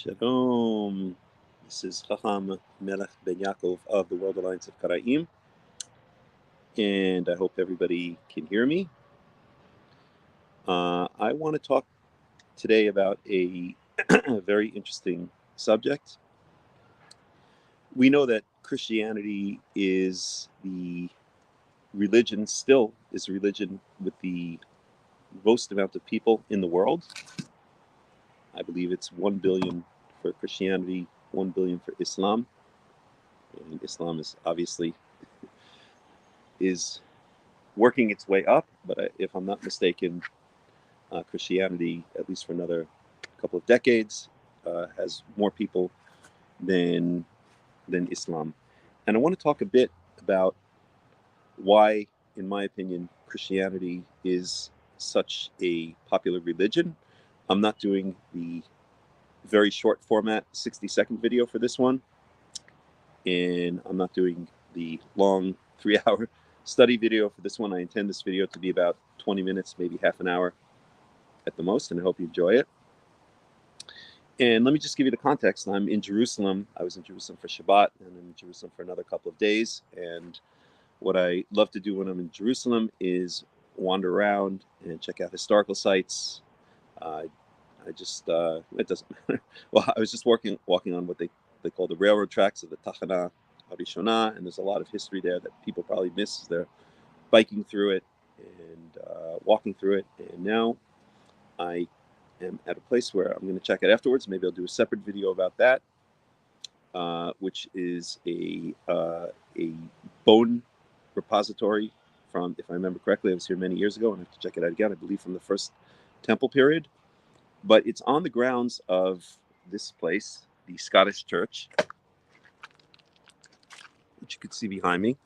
Shalom. This is Hakham Melech Ben Yaakov of the World Alliance of Qara'im, and I hope everybody can hear me. I want to talk today about a very interesting subject. We know that Christianity is the religion, still is a religion with the most amount of people in the world. I believe it's 1 billion for Christianity, 1 billion for Islam. And Islam is obviously working its way up, but if I'm not mistaken, Christianity, at least for another couple of decades, has more people than Islam. And I want to talk a bit about why, in my opinion, Christianity is such a popular religion. I'm not doing the very short format 60-second video for this one, and I'm not doing the long 3-hour study video for this one. I intend this video to be about 20 minutes, maybe half an hour at the most, and I hope you enjoy it. And let me just give you the context. I'm in Jerusalem. I was in Jerusalem for Shabbat, and I'm in Jerusalem for another couple of days. And what I love to do when I'm in Jerusalem is wander around and check out historical sites. It doesn't matter. Well, I was just walking on what they call the railroad tracks of the Tachana Harishona, and there's a lot of history there that people probably miss as they're biking through it and walking through it. And now I am at a place where I'm going to check it afterwards. Maybe I'll do a separate video about that, which is a bone repository from, if I remember correctly, I was here many years ago, and I have to check it out again, I believe from the first temple period. But it's on the grounds of this place, the Scottish Church, which you can see behind me.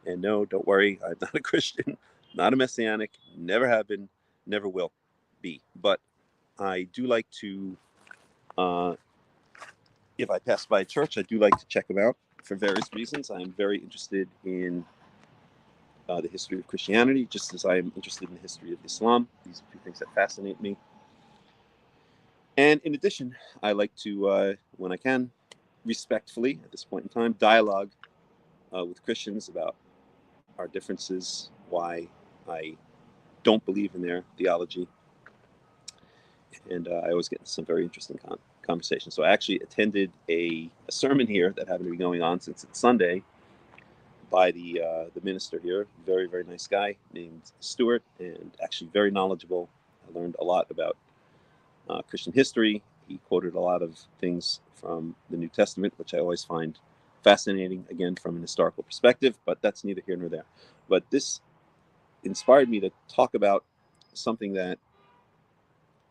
And no, don't worry, I'm not a Christian, not a Messianic, never have been, never will be. But I do like to, if I pass by a church, I do like to check them out for various reasons. I'm very interested in the history of Christianity, just as I am interested in the history of Islam. These are two things that fascinate me. And in addition, I like to, when I can, respectfully, at this point in time, dialogue with Christians about our differences, why I don't believe in their theology. And I always get some very interesting conversations. So I actually attended a sermon here that happened to be going on since it's Sunday by the minister here, very, very nice guy named Stuart, and actually very knowledgeable. I learned a lot about Christian history. He quoted a lot of things from the New Testament, which I always find fascinating, again, from an historical perspective, but that's neither here nor there. But this inspired me to talk about something that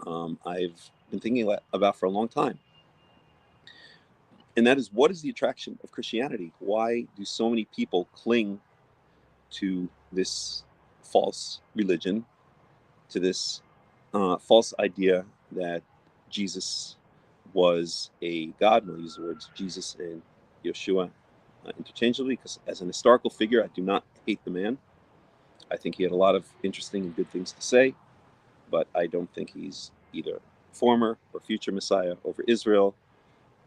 I've been thinking about for a long time. And that is, what is the attraction of Christianity? Why do so many people cling to this false religion, to this false idea that Jesus was a God? And I'll use the words Jesus and Yeshua interchangeably, because as an historical figure, I do not hate the man. I think he had a lot of interesting and good things to say, but I don't think he's either former or future Messiah over Israel.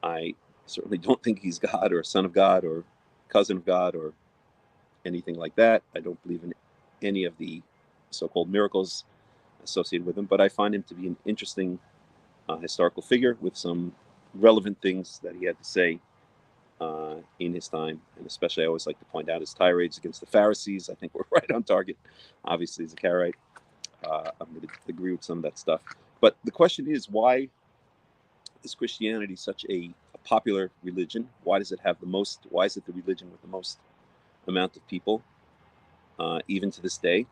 I certainly don't think he's God or a son of God or cousin of God or anything like that. I don't believe in any of the so-called miracles associated with him, but I find him to be an interesting historical figure with some relevant things that he had to say in his time. And especially, I always like to point out his tirades against the Pharisees. I think we're right on target. Obviously, as a Karaite, I'm going to agree with some of that stuff. But the question is, why is Christianity such a popular religion? Why does it have the most? Why is it the religion with the most amount of people, even to this day?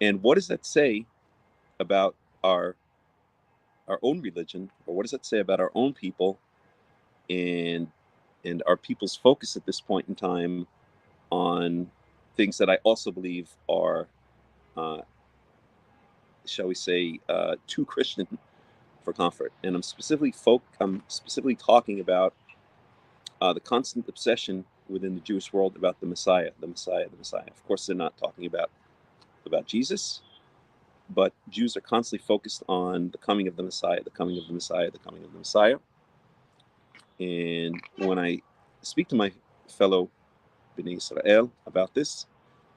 And what does that say about our own religion, or what does that say about our own people, and our people's focus at this point in time on things that I also believe are, shall we say, too Christian for comfort? And I'm specifically talking about the constant obsession within the Jewish world about the Messiah, the Messiah, the Messiah. Of course, they're not talking about Jesus. but Jews are constantly focused on the coming of the Messiah, the coming of the Messiah, the coming of the Messiah. And when I speak to my fellow Bnei Israel about this,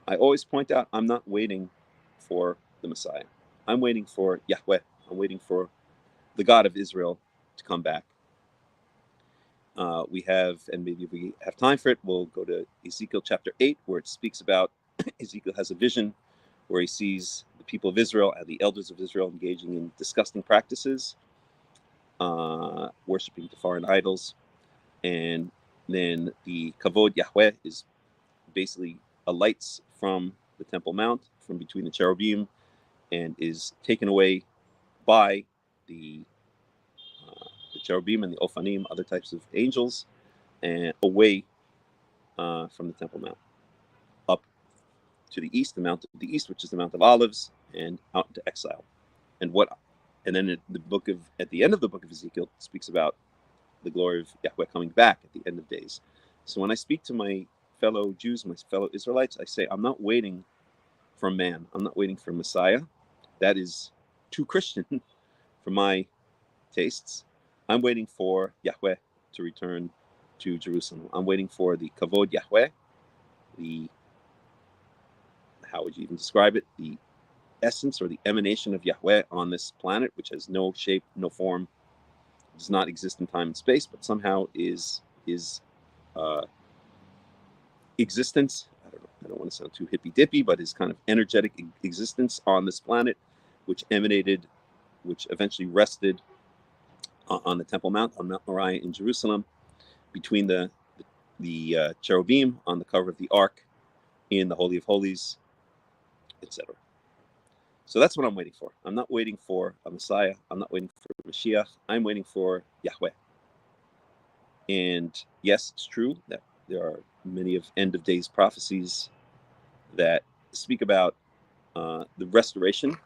I always point out I'm not waiting for the Messiah. I'm waiting for Yahweh. I'm waiting for the God of Israel to come back. We have, and maybe if we have time for it, we'll go to Ezekiel chapter 8, where it speaks about Ezekiel has a vision where he sees the people of Israel and the elders of Israel engaging in disgusting practices, worshiping the foreign idols. And then the Kavod Yahweh is basically alights from the Temple Mount, from between the cherubim, and is taken away by the cherubim and the Ophanim, other types of angels, and away from the Temple Mount, up to the east, the Mount of the East, which is the Mount of Olives, and out into exile. And then at the end of the book of Ezekiel speaks about the glory of Yahweh coming back at the end of days. So when I speak to my fellow Jews, my fellow Israelites, I say I'm not waiting for man. I'm not waiting for Messiah. That is too Christian for my tastes. I'm waiting for Yahweh to return to Jerusalem. I'm waiting for the Kavod Yahweh, how would you even describe it? The essence or the emanation of Yahweh on this planet, which has no shape, no form, does not exist in time and space, but somehow is existence. I don't want to sound too hippy dippy, but his kind of energetic existence on this planet, which eventually rested on the Temple Mount, on Mount Moriah in Jerusalem, between the cherubim on the cover of the Ark, in the Holy of Holies, etc. So that's what I'm waiting for. I'm not waiting for a Messiah. I'm not waiting for Mashiach. I'm waiting for Yahweh. And yes, it's true that there are many of end of days prophecies that speak about the restoration.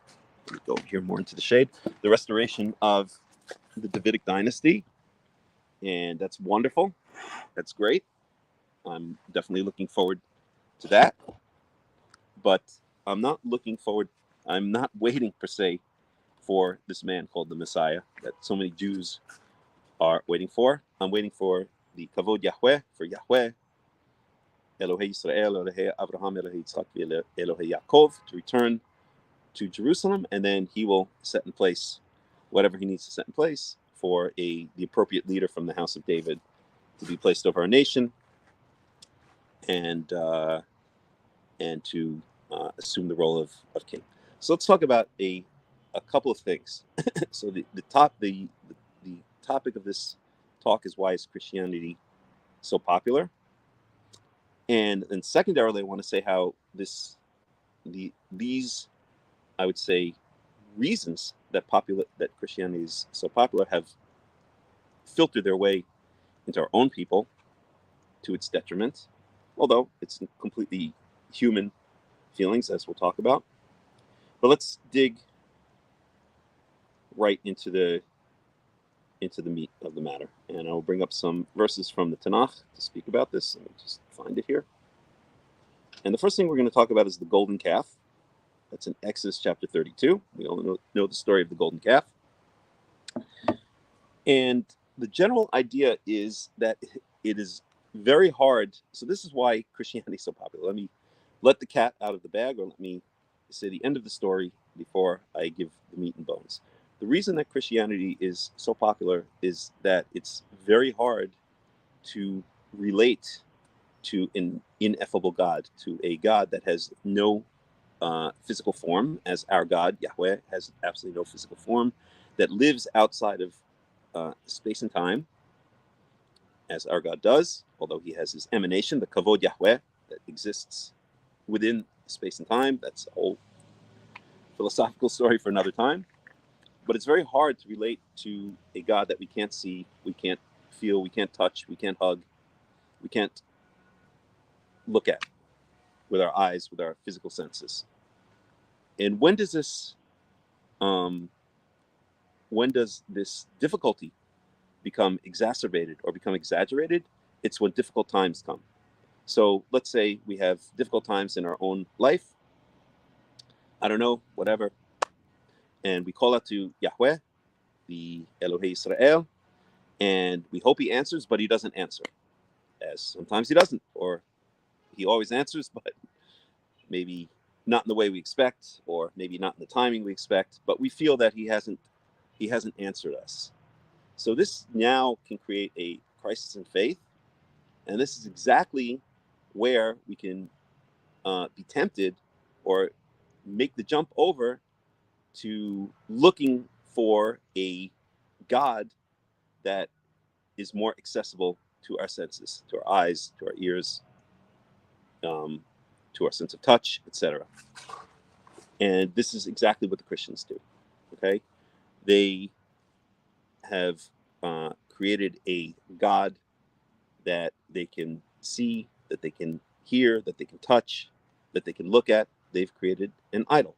Let me go here more into the shade. The restoration of the Davidic dynasty. And that's wonderful. That's great. I'm definitely looking forward to that. But I'm not waiting per se for this man called the Messiah that so many Jews are waiting for. I'm waiting for the Kavod Yahweh, for Yahweh, Elohei Yisrael, Elohei Abraham, Elohei Yitzchak, Elohei Yaakov, to return to Jerusalem, and then he will set in place whatever he needs to set in place for the appropriate leader from the house of David to be placed over our nation, and to assume the role of king. So let's talk about a couple of things. So the topic of this talk is, why is Christianity so popular? And then secondarily, I want to say how these I would say reasons that Christianity is so popular have filtered their way into our own people to its detriment, although it's completely human feelings, as we'll talk about. But let's dig right into the meat of the matter, and I'll bring up some verses from the Tanakh to speak about this. Let me just find it here. And the first thing we're going to talk about is the golden calf. That's in Exodus chapter 32. We all know the story of the golden calf. And the general idea is that it is very hard. So this is why Christianity is so popular. Let me let the cat out of the bag, or let me say the end of the story before I give the meat and bones. The reason that Christianity is so popular is that it's very hard to relate to an ineffable God, to a God that has no physical form, as our God, Yahweh, has absolutely no physical form, that lives outside of space and time, as our God does, although he has his emanation, the Kavod Yahweh, that exists within space and time. That's a whole philosophical story for another time. But it's very hard to relate to a God that we can't see, we can't feel, we can't touch, we can't hug, we can't look at with our eyes, with our physical senses. And when does this difficulty become exacerbated or become exaggerated? It's when difficult times come. So let's say we have difficult times in our own life. I don't know, whatever. and we call out to Yahweh, the Elohei Israel, and we hope he answers, but he doesn't answer. As sometimes he doesn't, or he always answers, but maybe not in the way we expect, or maybe not in the timing we expect, but we feel that he hasn't answered us. So this now can create a crisis in faith, and this is exactly where we can be tempted or make the jump over to looking for a God that is more accessible to our senses, to our eyes, to our ears, to our sense of touch, etc. And this is exactly what the Christians do. Okay, they have created a God that they can see, that they can hear, that they can touch, that they can look at. They've created an idol.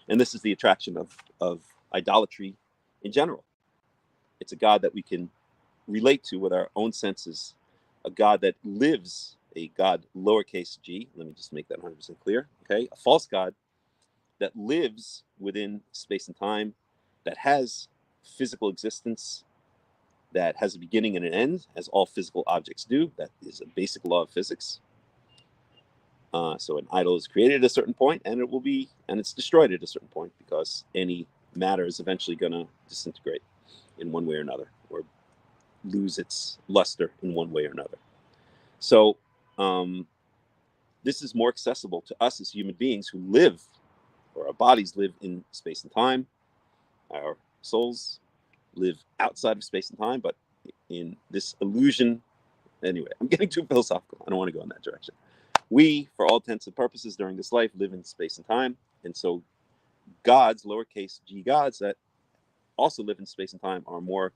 And this is the attraction of idolatry in general. It's a God that we can relate to with our own senses, a God that lives, a God lowercase g. Let me just make that 100% clear. Okay, a false God that lives within space and time, that has physical existence, that has a beginning and an end, as all physical objects do. That is a basic law of physics. So an idol is created at a certain point, and it's destroyed at a certain point, because any matter is eventually going to disintegrate in one way or another, or lose its luster in one way or another. So this is more accessible to us as human beings who live, or our bodies live in space and time. Our souls live outside of space and time, but in this illusion. Anyway, I'm getting too philosophical. I don't want to go in that direction. We, for all intents and purposes, during this life, live in space and time. And so gods, lowercase g gods, that also live in space and time are more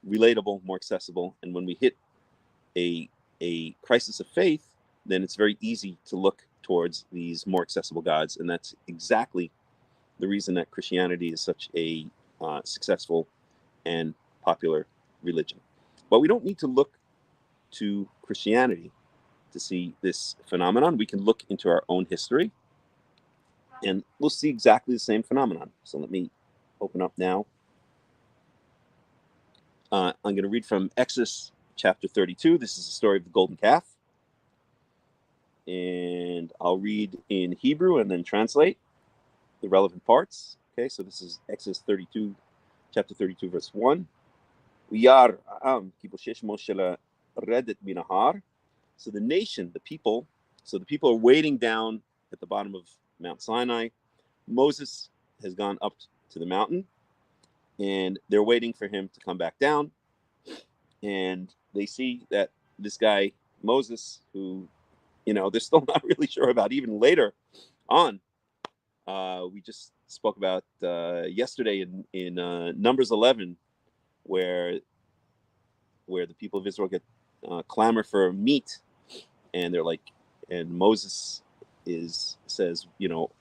relatable, more accessible. And when we hit a crisis of faith, then it's very easy to look towards these more accessible gods. And that's exactly the reason that Christianity is such a successful and popular religion. But we don't need to look to Christianity to see this phenomenon. We can look into our own history, and we'll see exactly the same phenomenon. So let me open up now. I'm going to read from Exodus chapter 32. This is the story of the golden calf. And I'll read in Hebrew and then translate the relevant parts. Okay, so this is Exodus 32, chapter 32, verse 1. So the nation, the people are waiting down at the bottom of Mount Sinai. Moses has gone up to the mountain, and they're waiting for him to come back down. And they see that this guy, Moses, who, they're still not really sure about, even later on. We just spoke about yesterday in Numbers 11, where the people of Israel get clamor for meat, and they're like, and Moses says,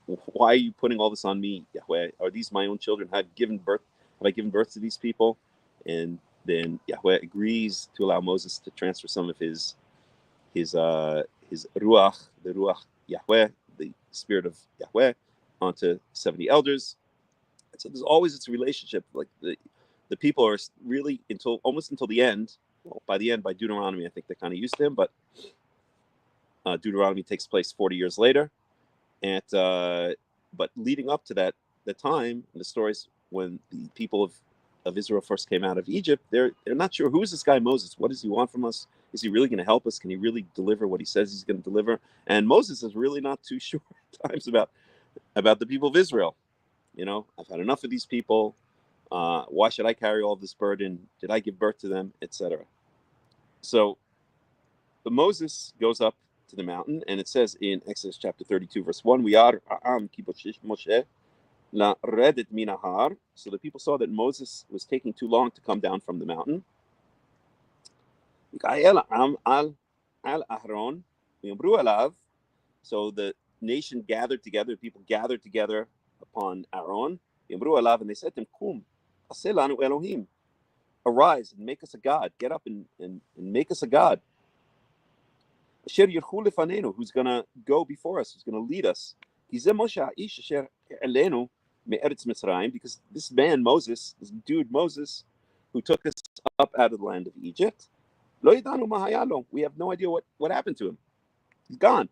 why are you putting all this on me, Yahweh? Are these my own children? Have I given birth to these people? And then Yahweh agrees to allow Moses to transfer some of his ruach, the ruach Yahweh, the spirit of Yahweh, onto 70 elders. And so there's always this relationship, like the people are really almost until the end. Well, by the end, by Deuteronomy, I think they're kind of used to him, but Deuteronomy takes place 40 years later. And but leading up to that time, the stories when the people of Israel first came out of Egypt, they're not sure, who is this guy Moses? What does he want from us? Is he really going to help us? Can he really deliver what he says he's going to deliver? And Moses is really not too sure at times about the people of Israel. I've had enough of these people. Why should I carry all this burden? Did I give birth to them, etc.? So Moses goes up to the mountain, and it says in Exodus chapter 32, verse 1, so the people saw that Moses was taking too long to come down from the mountain. So the nation gathered together, people gathered together upon Aaron, and they said to him, arise and make us a god. Get up and make us a god. Who's going to go before us, who's going to lead us. me'eretz Mitzrayim, because this man Moses, this dude Moses, who took us up out of the land of Egypt, lo yidanu ma haya lo. We have no idea what happened to him. He's gone.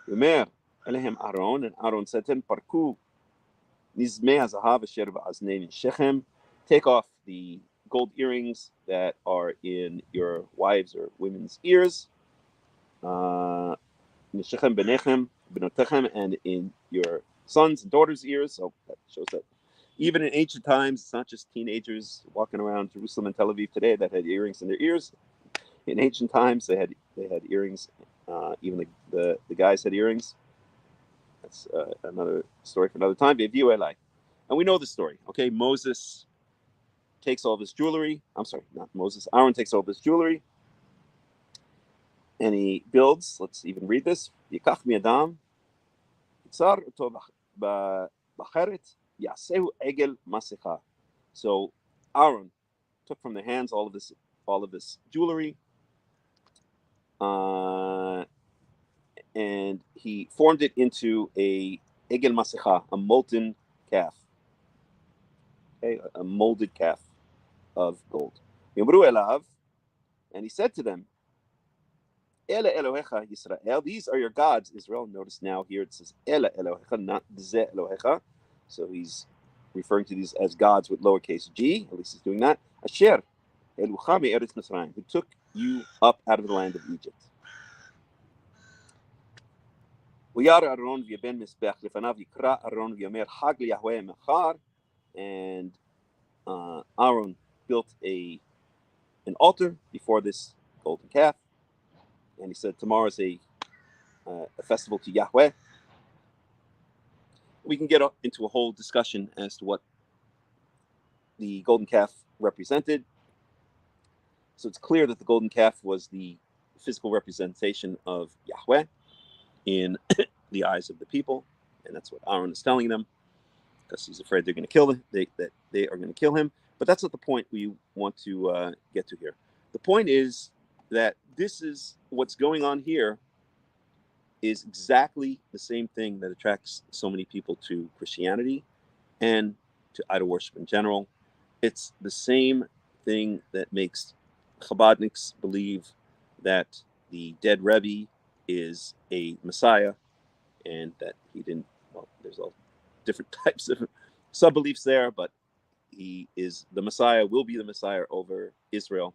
Yomer elehem Aaron, and Aaron said to him, Parku nizmei hazahav asher ba'aznein Shechem. Take off the gold earrings that are in your wives' or women's ears, Shechem benechem benotechem, and in your sons and daughters' ears. So that shows that even in ancient times, it's not just teenagers walking around Jerusalem and Tel Aviv today that had earrings in their ears. In ancient times, they had earrings. Even the guys had earrings. That's another story for another time. And we know the story. Okay, Moses takes all this jewelry. I'm sorry, not Moses. Aaron takes all this jewelry, and he builds. Let's even read this. Yikach mi'adam, yitzar oto b'cheret, yasehu egel masecha. So Aaron took from their hands all of this jewelry, and he formed it into a egel masecha, a molten calf, okay, a molded calf of gold. Yomru elav, and he said to them, Ele Elohecha Yisrael, these are your gods, Israel. Notice now here it says Ele Elohecha, not Ze Elohecha. So he's referring to these as gods with lowercase g, at least he's doing that. Asher Elucha me'eretz Mitzrayim, who took you up out of the land of Egypt. Uyar Aaron v'yaben misbech lefanav yikra Aaron v'yamer hag Yahweh mechar, and Aaron built an altar before this golden calf, and he said, tomorrow is a festival to Yahweh. We can get into a whole discussion as to what the golden calf represented. So it's clear that the golden calf was the physical representation of Yahweh in the eyes of the people, and that's what Aaron is telling them, because he's afraid they're going to kill him. That they are going to kill him. But that's not the point we want to get to here. The point is that this is what's going on here is exactly the same thing that attracts so many people to Christianity and to idol worship in general. It's the same thing that makes Chabadniks believe that the dead Rebbe is a Messiah, and that he didn't, well, there's all different types of sub-beliefs there, but he is the Messiah, will be the Messiah over Israel.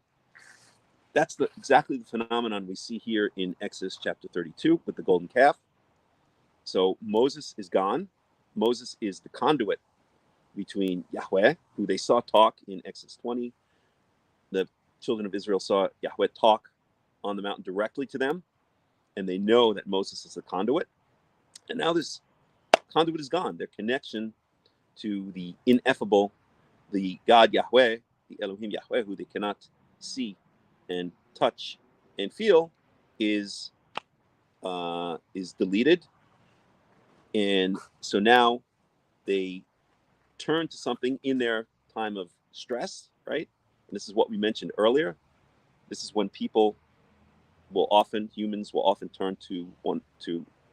That's exactly the phenomenon we see here in Exodus chapter 32 with the golden calf. So Moses is gone. Moses is the conduit between Yahweh, who they saw talk in Exodus 20. The children of Israel saw Yahweh talk on the mountain directly to them, and they know that Moses is the conduit. And now this conduit is gone. Their connection to the ineffable, the God Yahweh, the Elohim Yahweh, who they cannot see and touch and feel, is deleted. And so now they turn to something in their time of stress, right? And this is what we mentioned earlier. This is when humans will often turn to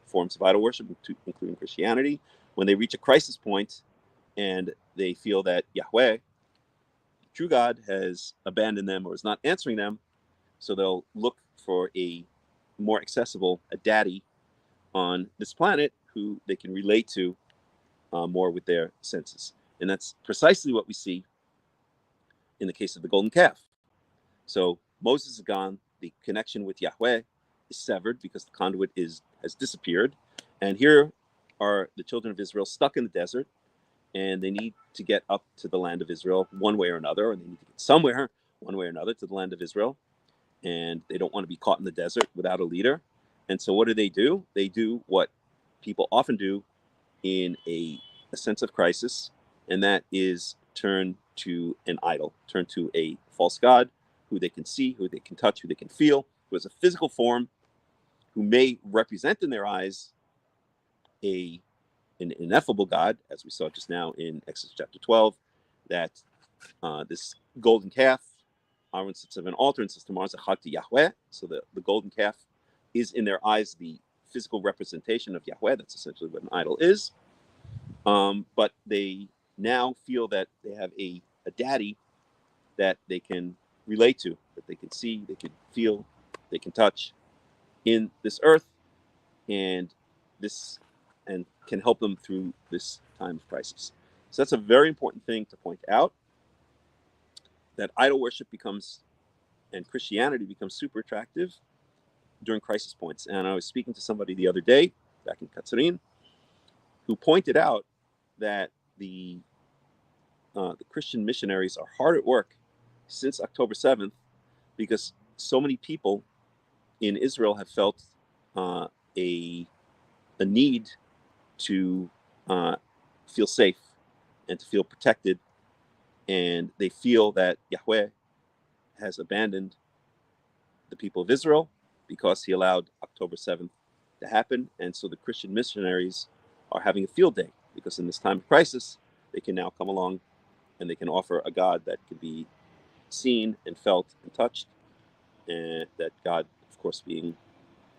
forms of idol worship, including Christianity, when they reach a crisis point and they feel that Yahweh, true God, has abandoned them or is not answering them. So they'll look for a more accessible, a daddy on this planet who they can relate to more with their senses. And that's precisely what we see in the case of the golden calf. So Moses is gone. The connection with Yahweh is severed because the conduit has disappeared. And here are the children of Israel stuck in the desert, and they need to get up to the land of Israel one way or another, and they need to get somewhere one way or another to the land of Israel. And they don't want to be caught in the desert without a leader. And so what do? They do what people often do in a sense of crisis, and that is turn to an idol, turn to a false god who they can see, who they can touch, who they can feel, who has a physical form, who may represent in their eyes an ineffable God, as we saw just now in Exodus chapter 12, that this golden calf, Aaron sits at an altar and says, tomorrow's a chag to Yahweh. So the golden calf is in their eyes the physical representation of Yahweh. That's essentially what an idol is. But they now feel that they have a daddy that they can relate to, that they can see, they can feel, they can touch in this earth, and this and can help them through this time of crisis. So that's a very important thing to point out, that idol worship becomes, and Christianity becomes super attractive during crisis points. And I was speaking to somebody the other day back in Qara'im who pointed out that the Christian missionaries are hard at work since October 7th because so many people in Israel have felt a need to feel safe and to feel protected, and they feel that Yahweh has abandoned the people of Israel because he allowed October 7th to happen. And so the Christian missionaries are having a field day because in this time of crisis, they can now come along and they can offer a God that can be seen and felt and touched, and that God, of course, being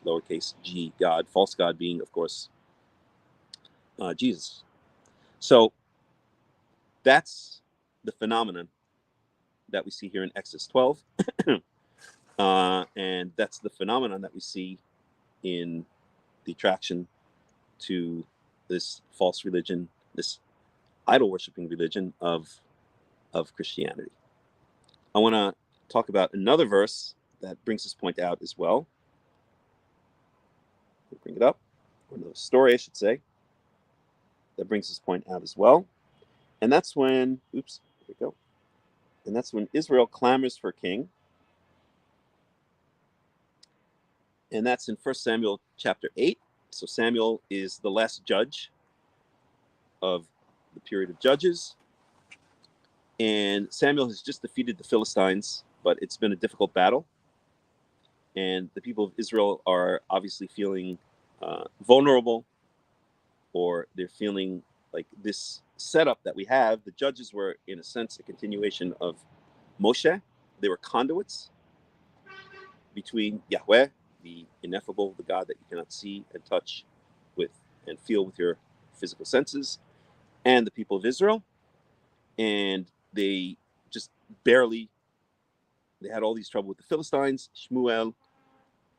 lowercase g God, false God being, of course, Jesus. So that's the phenomenon that we see here in Exodus 12. And that's the phenomenon that we see in the attraction to this false religion, this idol worshiping religion of Christianity. I want to talk about another verse that brings this point out as well. We'll bring it up, or another story, I should say, that brings this point out as well. And that's when, here we go. And that's when Israel clamors for a king. And that's in 1 Samuel chapter 8. So Samuel is the last judge of the period of judges. And Samuel has just defeated the Philistines, but it's been a difficult battle. And the people of Israel are obviously feeling vulnerable, or they're feeling like this setup that we have. The judges were, in a sense, a continuation of Moshe. They were conduits between Yahweh, the ineffable, the God that you cannot see and touch with and feel with your physical senses, and the people of Israel. And they just barely, they had all these trouble with the Philistines. Shmuel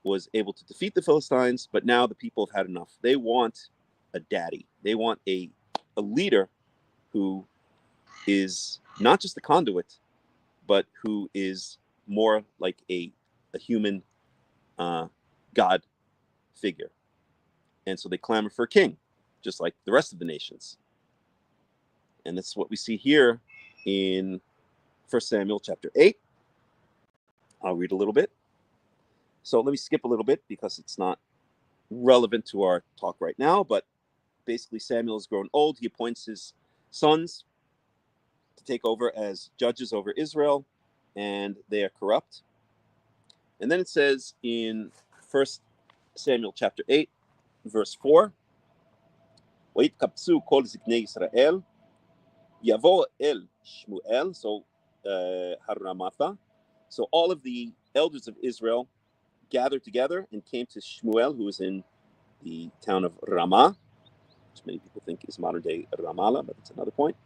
was able to defeat the Philistines, but now the people have had enough. They want a daddy. They want a leader who is not just a conduit, but who is more like a human God figure. And so they clamor for a king, just like the rest of the nations. And that's what we see here in 1 Samuel chapter 8. I'll read a little bit. So let me skip a little bit because it's not relevant to our talk right now. But basically, Samuel has grown old. He appoints his sons to take over as judges over Israel, and they are corrupt. And then it says in 1 Samuel chapter 8, verse 4, ויתקבצו כל זקני ישראל, יבוא אל שמואל, so Haramatha. So all of the elders of Israel gathered together and came to Shmuel, who was in the town of Ramah, which many people think is modern day Ramallah, but it's another point.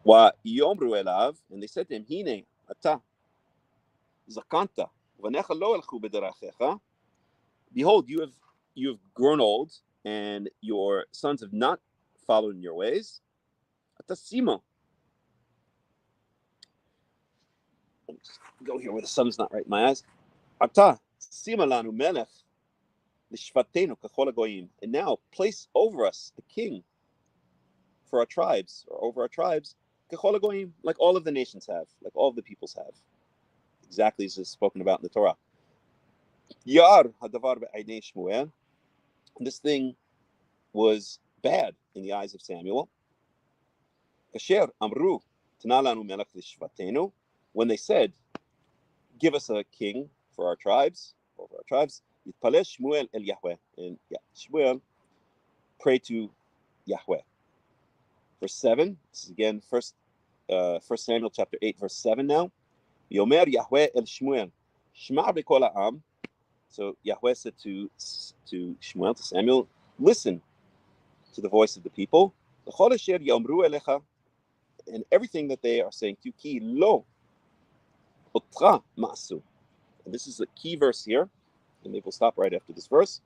ויאמרו אליו, and they said to him, הנה אתה זקנת ובניך לא הלכו בדרכיך. Behold, you have grown old, and your sons have not followed in your ways. אתה שימו. Let me just go here where the sun is not right in my eyes. אתה שימה לנו מלך לשבטנו ככל הגויים. And now place over us a king for our tribes, or over our tribes, ככל הגויים, like all of the nations have, like all of the peoples have. Exactly as is spoken about in the Torah. Yar hadavar be'einei Shmuel. This thing was bad in the eyes of Samuel. Kasher amru tana lanu melech lishvatenu. When they said, give us a king for our tribes, over our tribes, yitpaleh Shmuel el Yahweh. And Shmuel prayed to Yahweh. Verse 7, this is again 1 Samuel chapter 8, verse 7 now. Yomer Yahweh el Shmuel, Shma b'kol ha'am. So Yahweh said to Shmuel, to Samuel, listen to the voice of the people. And everything that they are saying to you, ki lo otra ma'asu. And this is a key verse here, and maybe we'll stop right after this verse,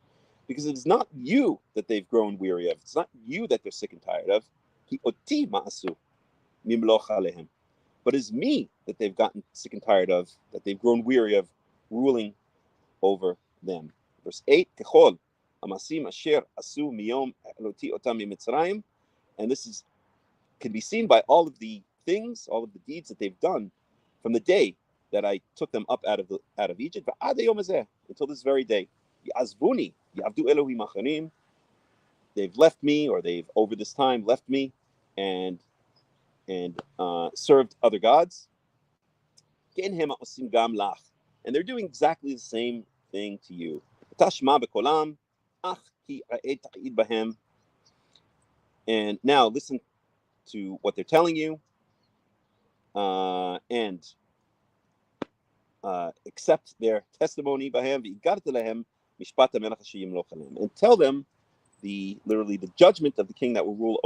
because it is not you that they've grown weary of. It's not you that they're sick and tired of. Ki oti ma'asu mimloch alehem. But it's me that they've gotten sick and tired of, that they've grown weary of ruling over them. Verse 8, Kechol amasim asher asu miyom eloti otam mitzrayim. And this can be seen by all of the things, all of the deeds that they've done from the day that I took them up out of Egypt, until this very day. Yazvuni, yavdu Elohim acharim. They've left me, or they've over this time left me, and served other gods. And they're doing exactly the same thing to you. And now listen to what they're telling you, and accept their testimony, and tell them literally the judgment of the king that will rule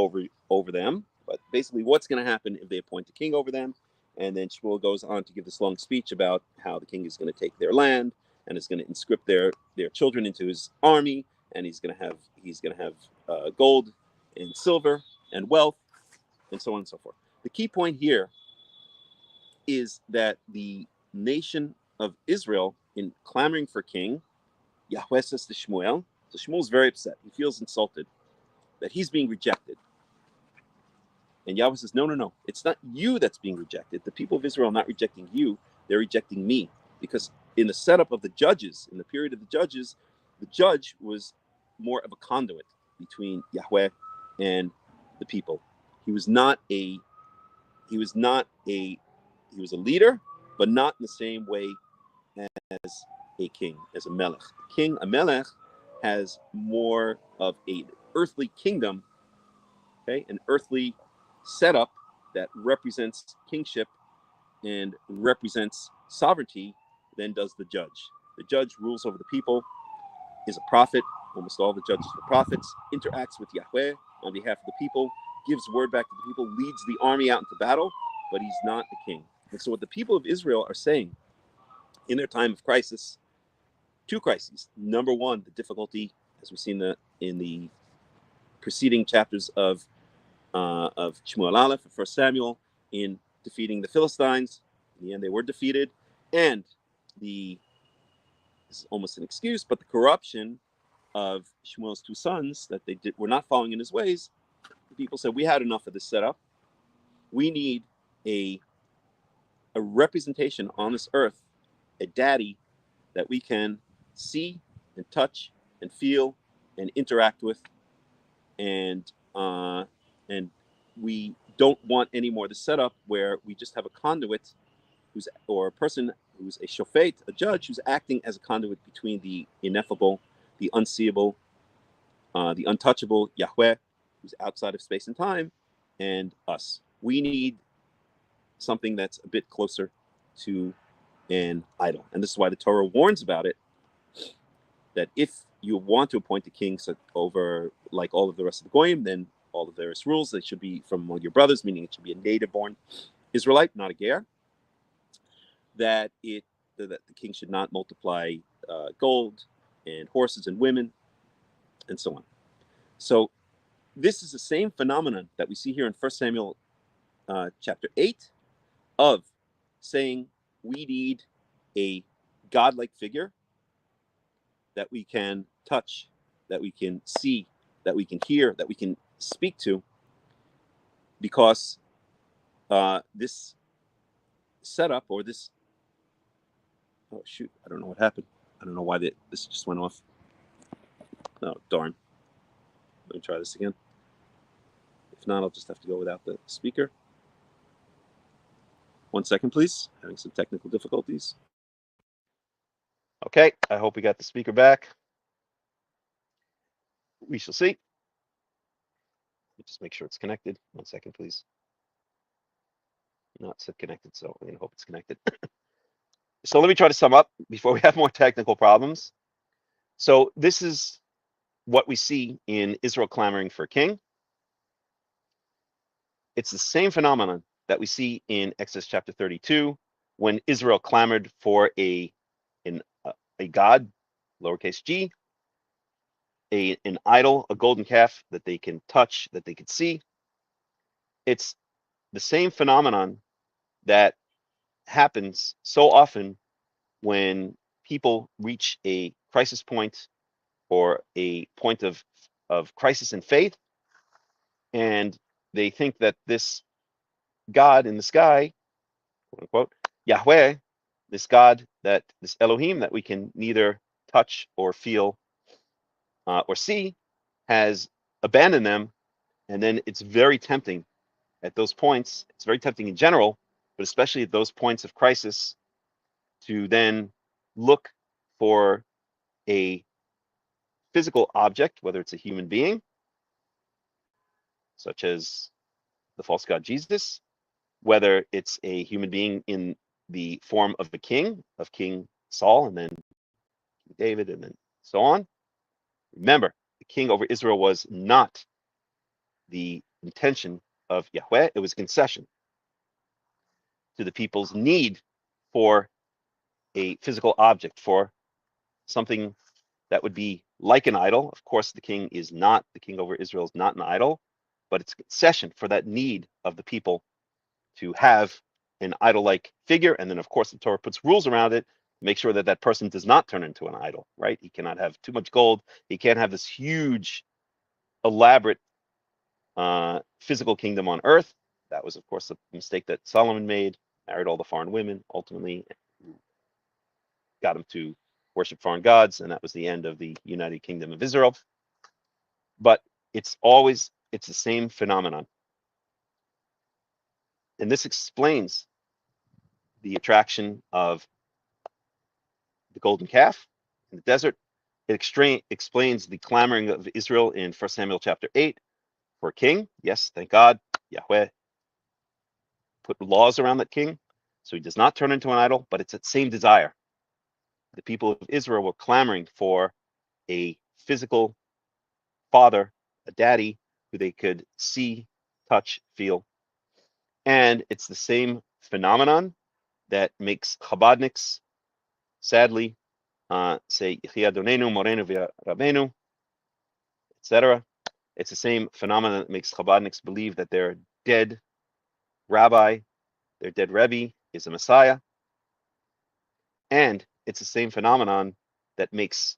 over them. But basically what's going to happen if they appoint a king over them. And then Shmuel goes on to give this long speech about how the king is going to take their land and is going to inscript their children into his army, and he's going to have gold and silver and wealth and so on and so forth. The key point here is that the nation of Israel, in clamoring for king, Yahweh says to Shmuel, so Shmuel's very upset. He feels insulted that he's being rejected. And Yahweh says, no. It's not you that's being rejected. The people of Israel are not rejecting you. They're rejecting me. Because in the setup of the judges, in the period of the judges, the judge was more of a conduit between Yahweh and the people. He was a leader, but not in the same way as a king, as a Melech. A Melech, has more of an earthly kingdom, okay, an earthly setup that represents kingship and represents sovereignty than does the judge. The judge rules over the people, is a prophet. Almost all the judges are prophets, interacts with Yahweh on behalf of the people, gives word back to the people, leads the army out into battle, but he's not the king. And so what the people of Israel are saying in their time of crisis, two crises. Number one, the difficulty, as we've seen in the preceding chapters of Shmuel Aleph and 1 Samuel, in defeating the Philistines. In the end, they were defeated. And this is almost an excuse, but the corruption of Shmuel's two sons, that they were not following in his ways. The people said, we had enough of this setup. We need a representation on this earth, a daddy that we can see and touch and feel and interact with, and we don't want any more the setup where we just have a conduit or a person who's a shofet, a judge who's acting as a conduit between the ineffable, the unseeable, the untouchable Yahweh, who's outside of space and time, and us. We need something that's a bit closer to an idol. And this is why the Torah warns about it, that if you want to appoint a king over like all of the rest of the Goyim, then all the various rules, they should be from among your brothers, meaning it should be a native-born Israelite, not a ger. That the king should not multiply gold and horses and women, and so on. So this is the same phenomenon that we see here in 1 Samuel chapter 8, of saying we need a godlike figure that we can touch, that we can see, that we can hear, that we can speak to, because this setup, or this, oh shoot, I don't know what happened. I don't know why this just went off. Oh, darn. Let me try this again. If not, I'll just have to go without the speaker. 1 second, please. Having some technical difficulties. Okay, I hope we got the speaker back. We shall see. Just make sure it's connected. 1 second, please. Not so connected, so I'm going to hope it's connected. So let me try to sum up before we have more technical problems. So this is what we see in Israel clamoring for a king. It's the same phenomenon that we see in Exodus chapter 32 when Israel clamored for a god, lowercase g, an idol, a golden calf that they can touch, that they can see. It's the same phenomenon that happens so often when people reach a crisis point or a point of crisis in faith, and they think that this God in the sky, quote unquote, Yahweh, this God, this Elohim that we can neither touch or feel or see, has abandoned them. And then it's very tempting at those points. It's very tempting in general, but especially at those points of crisis, to then look for a physical object, whether it's a human being, such as the false god Jesus, whether it's a human being in the form of the king, of King Saul, and then King David, and then so on. Remember, the king over Israel was not the intention of Yahweh. It was a concession to the people's need for a physical object, for something that would be like an idol. Of course, the king over Israel is not an idol, but it's a concession for that need of the people to have an idol-like figure. And then, of course, the Torah puts rules around it to make sure that that person does not turn into an idol, right? He cannot have too much gold. He can't have this huge, elaborate physical kingdom on earth. That was, of course, a mistake that Solomon made, married all the foreign women, ultimately got him to worship foreign gods, and that was the end of the United Kingdom of Israel. But it's the same phenomenon. And this explains the attraction of the golden calf in the desert. It explains the clamoring of Israel in 1 Samuel chapter 8 for a king. Yes, thank God, Yahweh put laws around that king, so he does not turn into an idol, but it's that same desire. The people of Israel were clamoring for a physical father, a daddy, who they could see, touch, feel. And it's the same phenomenon that makes Chabadniks, sadly, say, Yechia Donenu, Morenu Rabenu, etc. It's the same phenomenon that makes Chabadniks believe that their dead rabbi, their dead Rebbe, is a Messiah. And it's the same phenomenon that makes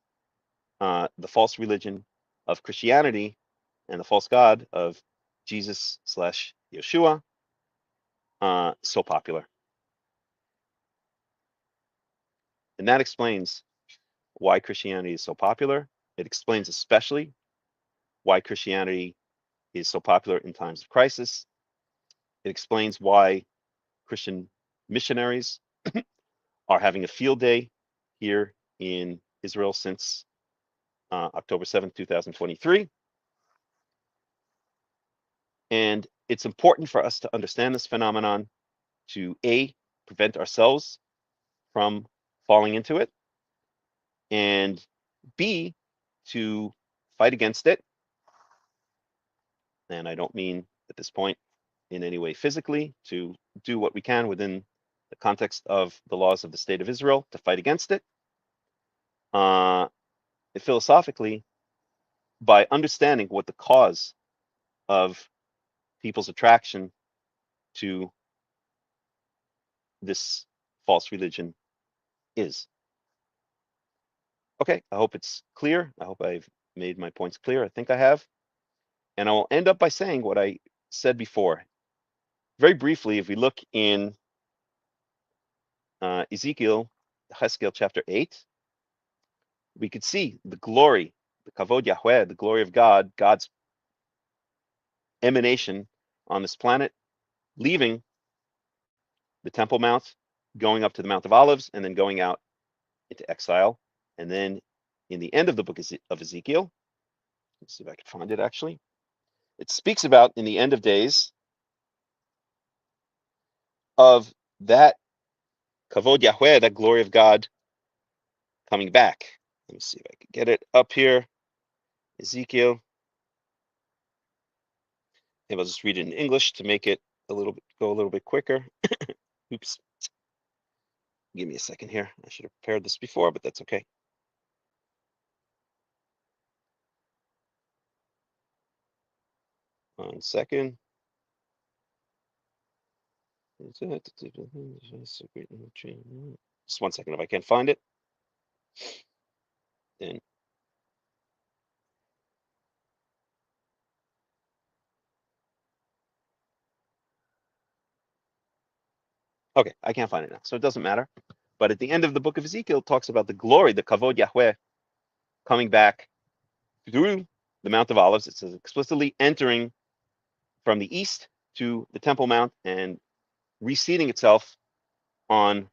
the false religion of Christianity and the false god of Jesus/Yeshua so popular. And that explains why Christianity is so popular. It explains especially why Christianity is so popular in times of crisis. It explains why Christian missionaries are having a field day here in Israel since October 7th, 2023. And it's important for us to understand this phenomenon to A, prevent ourselves from falling into it, and B, to fight against it. And I don't mean at this point in any way physically, to do what we can within the context of the laws of the state of Israel to fight against it. Philosophically, by understanding what the cause of people's attraction to this false religion is. Okay, I hope it's clear. I hope I've made my points clear. I think I have. And I will end up by saying what I said before. Very briefly, if we look in Ezekiel chapter 8, we could see the glory, the kavod Yahweh, the glory of God, God's emanation on this planet, leaving the Temple Mount, going up to the Mount of Olives, and then going out into exile. And then in the end of the book of Ezekiel, let's see if I can find it actually, it speaks about in the end of days of that kavod Yahweh, that glory of God coming back. Let me see if I can get it up here. Ezekiel Maybe I'll just read it in English to make it go a little bit quicker. Oops. Give me a second here. I should have prepared this before, but that's okay. One second. Just one second if I can't find it. Then okay, I can't find it now, so it doesn't matter. But at the end of the book of Ezekiel, it talks about the glory, the kavod Yahweh, coming back through the Mount of Olives. It says explicitly entering from the east to the Temple Mount and reseating itself on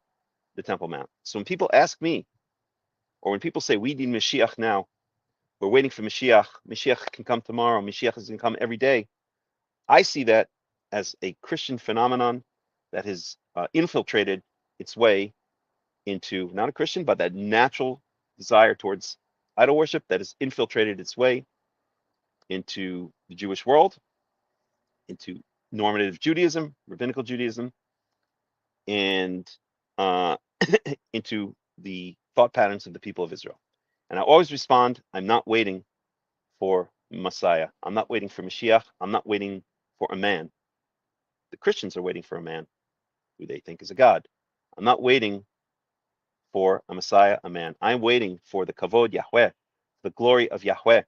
the Temple Mount. So when people ask me, or when people say we need Mashiach now, we're waiting for Mashiach, Mashiach can come tomorrow, Mashiach is going to come every day, I see that as a Christian phenomenon that has infiltrated its way into, not a Christian, but that natural desire towards idol worship that has infiltrated its way into the Jewish world, into normative Judaism, rabbinical Judaism, and into the thought patterns of the people of Israel. And I always respond, I'm not waiting for Messiah. I'm not waiting for Mashiach. I'm not waiting for a man. The Christians are waiting for a man who they think is a God. I'm not waiting for a Messiah, a man. I'm waiting for the kavod Yahweh, the glory of Yahweh,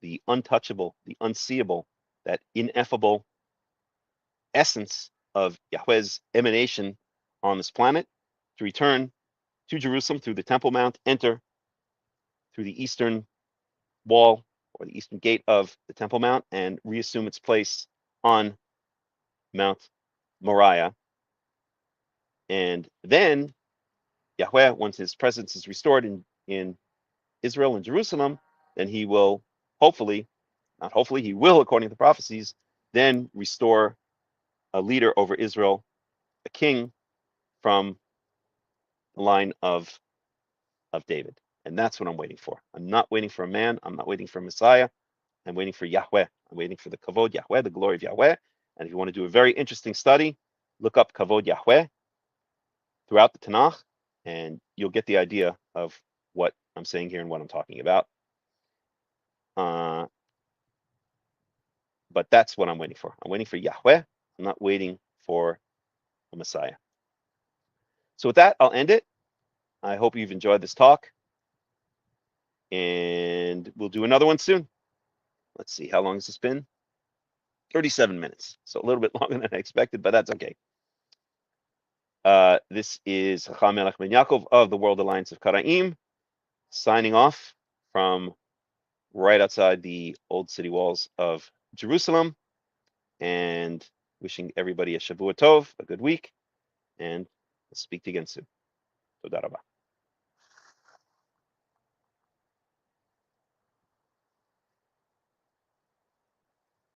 the untouchable, the unseeable, that ineffable essence of Yahweh's emanation on this planet to return to Jerusalem through the Temple Mount, enter through the eastern wall or the eastern gate of the Temple Mount and reassume its place on Mount Moriah. And then Yahweh, once his presence is restored in Israel and Jerusalem, then he will hopefully, not hopefully, he will, according to the prophecies, then restore a leader over Israel, a king from the line of David. And that's what I'm waiting for. I'm not waiting for a man. I'm not waiting for a Messiah. I'm waiting for Yahweh. I'm waiting for the kavod Yahweh, the glory of Yahweh. And if you want to do a very interesting study, look up kavod Yahweh throughout the Tanakh, and you'll get the idea of what I'm saying here and what I'm talking about. But that's what I'm waiting for. I'm waiting for Yahweh. I'm not waiting for a Messiah. So with that, I'll end it. I hope you've enjoyed this talk. And we'll do another one soon. Let's see, how long has this been? 37 minutes. So a little bit longer than I expected, but that's okay. This is Hakham Melech Ben Yaakov of the World Alliance of Qara'im, signing off from right outside the old city walls of Jerusalem, and wishing everybody a Shavua Tov, a good week, and we'll speak to you again soon. Toda rabah.